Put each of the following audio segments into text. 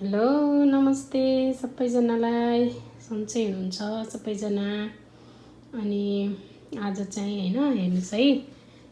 Hello नमस्ते सबैजनालाई सन्चै हुनुहुन्छ सबैजना अनि आज चाहिँ हैन हेर्नुस् है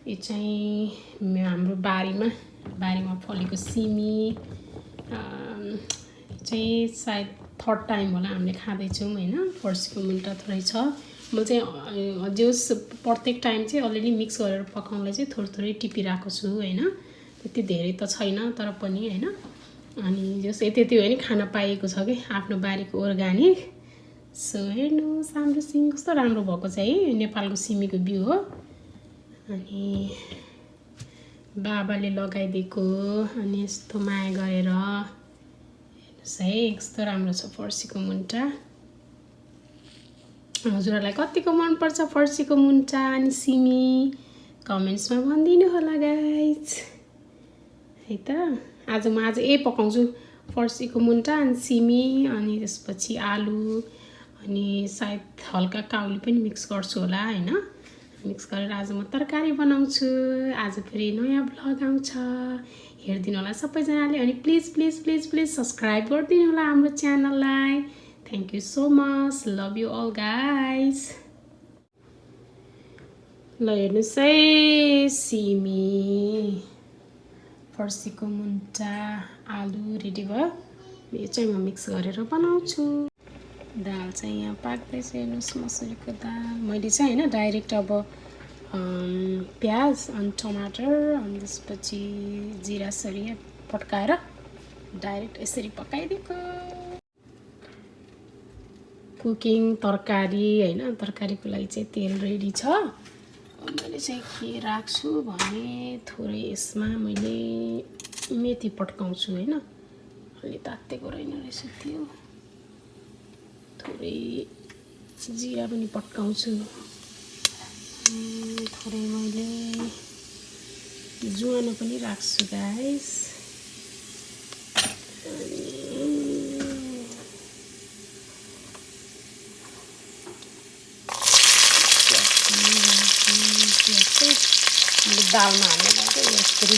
यो चाहिँ हाम्रो बारीमा फलेको सिमी चाहिँ सायद थर्ड टाइम होला हामीले खाँदैछौँ हैन फर्सीको मुन्टा थोरै छ म चाहिँ जोस प्रत्येक टाइम चाहिँ अलरेडी मिक्स गरेर पकाउनलाई चाहिँ थोरै टिपिरहेको छु हैन त्यति धेरै त छैन तर पनि हैन अनि जस यति हो नि खान पाएको छ कि आफ्नो बारीको अर्गानिक सो हेर्नुहोस् हाम्रो सिमी कस्तो राम्रो भएको छ है नेपालको सिमीको बिउ हो अनि बाबाले लगाइदिएको अनि यस्तो माया गरेर हेर्नुहोस् है कस्तो राम्रो छ फर्सीको मुन्टा हजुरहरूलाई कतिको मनपर्छ फर्सीको मुन्टा अनि सिमी कमेन्ट्समा भनिदिनु होला गाइज है त आज म यही पकाउँछु फर्सीको मुन्टा अनि सिमी अनि त्यसपछि आलु अनि सायद हल्का काउली पनि मिक्स गर्छु होला हैन मिक्स गरेर आज म तरकारी बनाउँछु आज फेरि नयाँ भ्लग आउँछ हेर्दिनु होला सबैजनाले अनि please please please please subscribe गरिदिनु होला हाम्रो च्यानललाई thank you so much love you all guys ल हेर्नुस् है सिमी फर्सीको मुन्टा आलु रेडी भयो यो चाहिँ म मिक्स गरेर बनाउँछु दाल चाहिँ यहाँ पाक्दैछ हेर्नुहोस् मसुरीको दाल मैले चाहिँ हैन डाइरेक्ट अब प्याज अनि टमाटर अनि त्यसपछि जिरा सरिया पड्काएर डाइरेक्ट यसरी पकाइदिएको कुकिङ तरकारी हैन तरकारीको लागि चाहिँ तेल रेडी छ मैले चाहिँ के राख्छु भने थोरै यसमा मैले मेथी पड्काउँछु हैन अलि तातेको रहेन रहेछ त्यो थोरै जिरा पनि पड्काउँछु थोरै मैले जुवानो पनि राख्छु गाइस दालमा हाल्नुलाई चाहिँ यसरी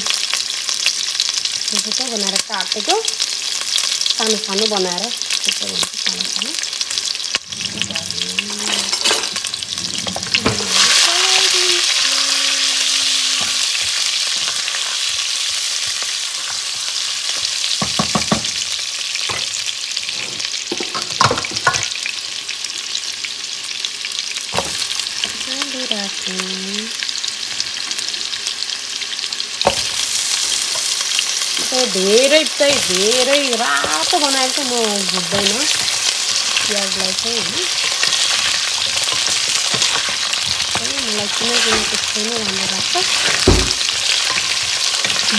छोटो बनाएर काटेको सानो सानो बनाएर छोटो सानो सानो धेरै रातो बनाएर चाहिँ म भुट्दैन प्याजलाई चाहिँ हैन मलाई किन त्यस्तो नै राम्रो लाग्छ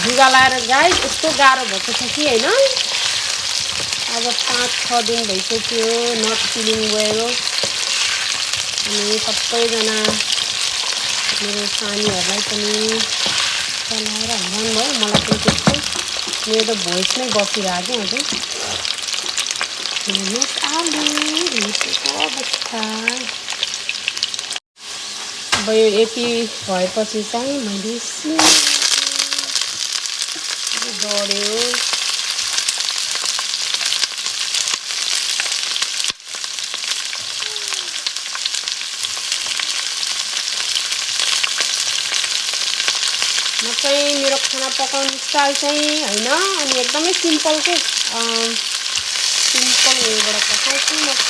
जुगा लाएर गाई यस्तो गाह्रो भएको छ कि हैन अब 5-6 दिन भइसक्यो नट फिलिङ वेल अनि सबैजना मेरो सानीहरूलाई पनि चलाएर हराउनु भयो मलाई पनि त्यस्तै मेरो त भोइस नै बसिरहेको अझै हेर्नुहोस् आलु हिँडेको अवस्था अब यो यति भएपछि चाहिँ मैले डढ्यो म चाहिँ मेरो खाना पकाउने स्टाइल चाहिँ हैन अनि एकदमै सिम्पल के सिम्पल वेबाट पकाउँछु म त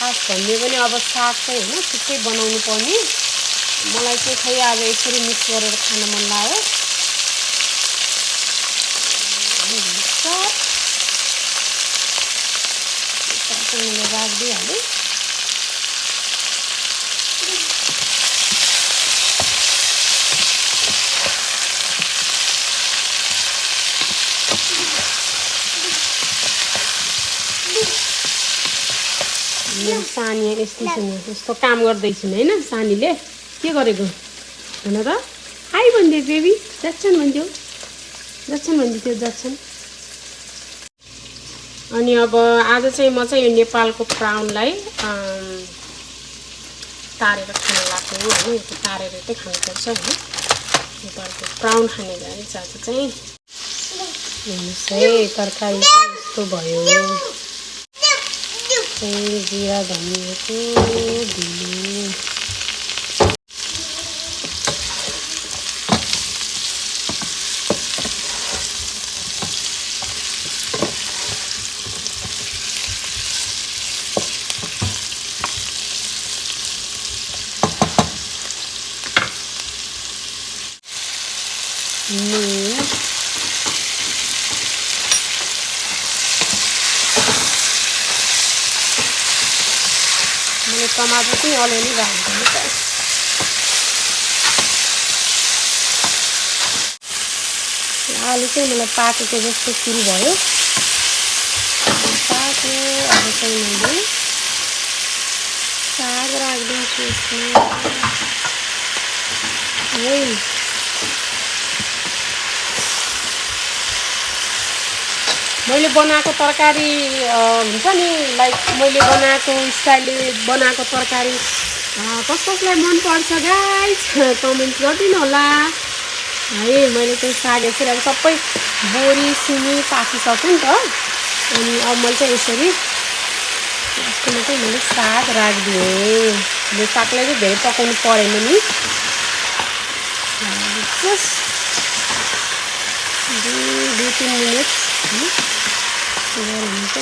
खास भन्ने पनि अब साग चाहिँ हैन छिट्टै बनाउनु पर्ने मलाई चाहिँ खै आज यसरी मिक्स गरेर खान मन लाग्यो मैले राखिदिइहालेँ मेरो सानी यस्तो काम गर्दैछिन् हैन सानीले के गरेको हैन त हाई भनिदियो बेबी जान्छन् भनिदियो त्यो जान्छन् अनि अब आज चाहिँ म चाहिँ यो नेपालको प्राउनलाई तारेर खान लाग्छु होइन यो तारेर चाहिँ खानुपर्छ होइन नेपालको प्राउन खाने गरी आज चाहिँ हेर्नुहोस् है तरकारी चाहिँ यस्तो भयो जिरा धनियाँको धुलो मैले टमाटर पनि अलिअलि राखिदिनु त आलु चाहिँ मलाई पाकेको जस्तो फिल भयो पाक्यो अब चाहिँ मैले साग राखिदिन्छु यसमा मैले बनाएको तरकारी हुन्छ नि लाइक मैले बनाएको स्टाइलले बनाएको तरकारी कसलाई मनपर्छ गाइस कमेन्ट गरिदिनु होला है मैले चाहिँ साग यसरी अब सबै बोरी सिमी पाकिसक्यो नि त अनि अब मैले चाहिँ यसरी यसमा चाहिँ मैले साग राखिदिएँ यो सागलाई चाहिँ धेरै पकाउनु परेन नि जस्ट 2-3 मिनट हुन्छ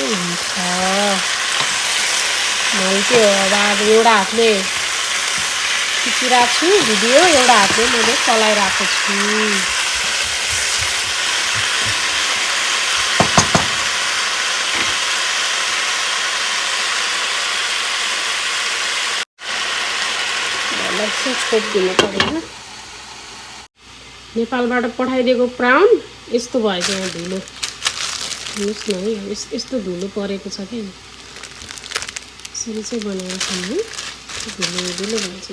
मैले चाहिँ अब आज एउटा हातले खिचिरहेको छु भिडियो एउटा हातले मैले चलाइरहेको छु छोपिदिनु परेन नेपालबाट पठाइदिएको प्राउन यस्तो भएछ यहाँ धुलो हेर्नुहोस् न है यस्तो धुलो परेको छ क्या यसरी चाहिँ बनाएको छौँ है धुलो भन्छ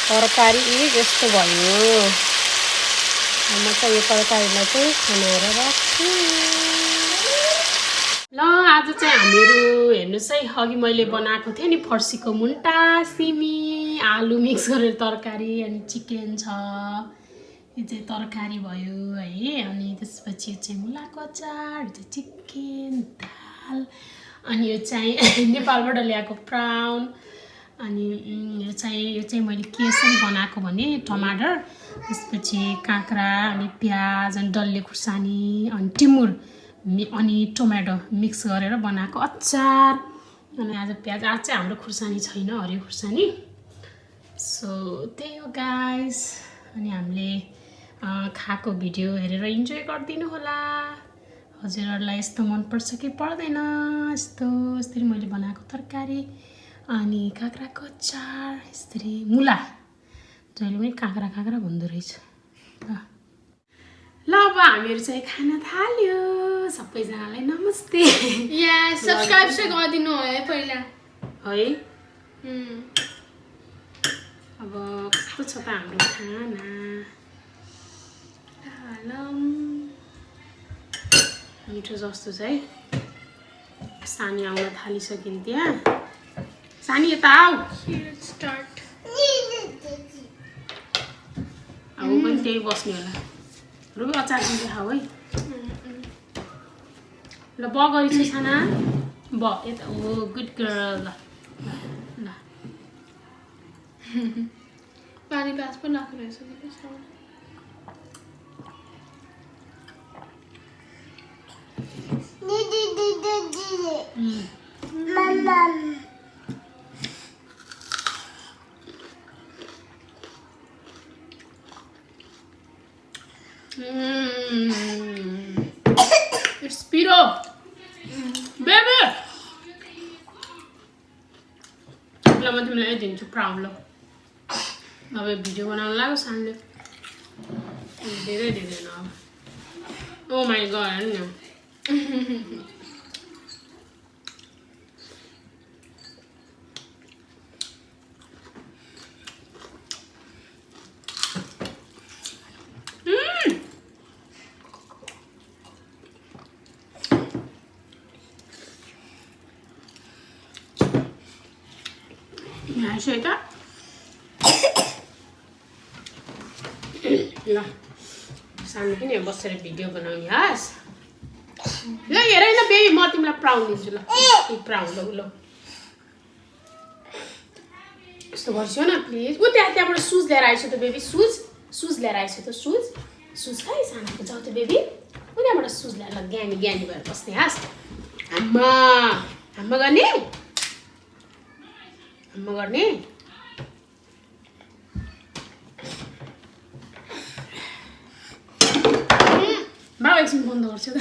तरकारी यस्तो भयो म चाहिँ यो तरकारीलाई चाहिँ खनाएर राख्छु ल आज चाहिँ हामीहरू हेर्नुहोस् है अघि मैले बनाएको थिएँ नि फर्सीको मुन्टा सिमी आलु मिक्स गरेर तरकारी अनि चिकन छ यो चाहिँ तरकारी भयो है अनि त्यसपछि यो चाहिँ मुलाको अचार यो चाहिँ चिकन दाल अनि यो चाहिँ नेपालबाट ल्याएको प्राउन अनि यो चाहिँ मैले केसरी बनाएको भने टमाटर त्यसपछि काँक्रा अनि प्याज अनि डल्ले खुर्सानी अनि टिमुर अनि टोमेटो मिक्स गरेर बनाएको अचार अनि आज प्याज आज चाहिँ हाम्रो खुर्सानी छैन हरियो खुर्सानी सो त्यही हो गाइस अनि हामीले खाएको भिडियो हेरेर इन्जोय गरिदिनु होला हजुरहरूलाई यस्तो मनपर्छ कि पर्दैन यस्तरी मैले बनाएको तरकारी अनि काँक्राको अचार यसरी मुला जहिले पनि काँक्रा भन्दो रहेछ ल अब हामीहरू चाहिँ खाना थाल्यो सबैजनालाई नमस्ते सब्सक्राइब चाहिँ गरिदिनु है पहिला है अब कस्तो छ त हाम्रो खाना मिठो जस्तो छ है सानी आउन थालिसक्यो त्यहाँ सानी यता आऊ स्टार्ट अब पनि त्यही बस्ने होला रुबी अचार पनि खाऊ है ल ब गरिछु साना ब यता ओ गुड गर्ल ल पानी प्याज पनि राख्नु रहेछ It's Spiro. Baby. ल म तिमीलाई दिन्छु प्राउन ल अब भिडियो बनाउन लाग्यो सानले धेरै दिँदैन अब ओ माई गड नि आइसु है त ल सानो किन बसेर भिडियो बनाउने हस् ल हेर ल बेबी म तिमीलाई प्राउन दिन्छु ल प्राउन ल यस्तो गर्छु न प्लिज ऊ त्यहाँबाट सुज लिएर आइसु त बेबी सुज लिएर आइसु त सुज खै सानोको जाऊ त बेबी ऊ त्यहाँबाट सुज ल्याएर ज्ञानी भएर बस्ने हस् आम्मा गर्ने बाबा एकछिन बन्द गर्छु त